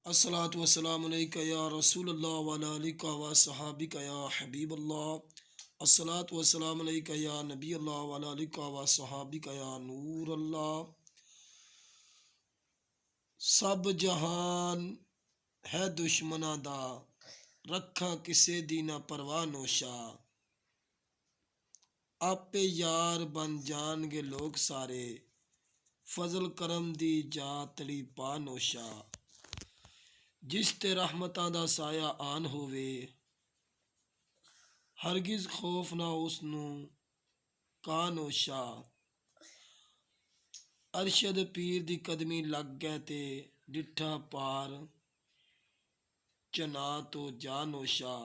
अस्सलातु वस्सलामु अलैका या रसूलल्लाह व अला आलिका व सहाबिका या हबीबल्लाह। अस्सलातु वस्सलामु अलैका या नबी अल्लाह व अला आलिका व सहाबिका या नूर अल्लाह। सब जहान है दुश्मना दा, रखा किसे दी ना परवाह नोशा। आपे यार बन जाणगे लोग सारे, फजल करम दी जा तड़ी पा नोशा। जिस ते रहमतां दा साया आन होवे, हरगिज खौफ ना उसनू का नोशा। अरशद पीर दी कदमी लग गए ते, डिठा पार चना तो जा नोशा।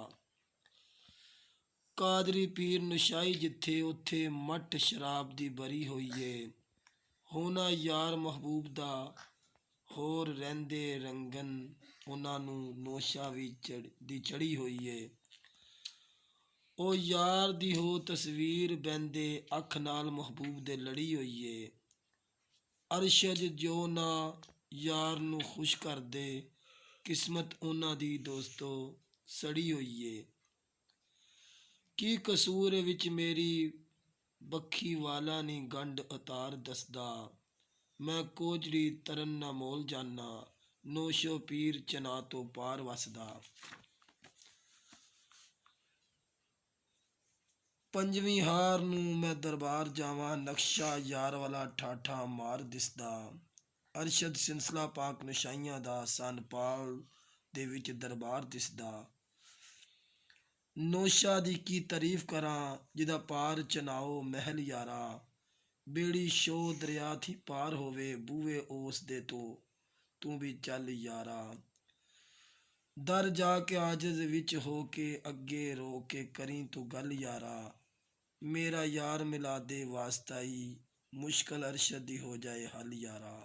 कादरी पीर नशाई जिथे उथे मट शराब दी बरी होईए। होना यार महबूब दा होर रहिंदे रंगन, उन्हां नू नोशा भी दी चढ़ी होई है। ओ यार दी हो तस्वीर बहंदे अख नाल महबूब दे लड़ी होई है। अरशद जो ना यार नू खुश कर दे, किस्मत उन्हां दी दोस्तों सड़ी होई है। की कसूर विच मेरी बखी वाला नी गंढ उतार दसदा। मैं कोजड़ी तरन ना मोल जाना, नोशो पीर चना तो पार वसदा। पंजवीं हार नू मैं दरबार जावां, नक्शा यार वाला ठाठा मार दिसदा। अरशद सिलसिला पाक नशाइयां दा, सन पाल दे विच दरबार दिसदा। नोशा दी की तारीफ करां, जिदा पार चनाओ महल यारा। बेड़ी शो दरिया थी पार होवे, बूए ओस दे तो तू भी चल यारा। दर जाके आजिज विच हो के, अगे रो के करी तू गल यारा। मेरा यार मिला दे वास्ता ही, मुश्किल अरशद दी हो जाए हल यारा।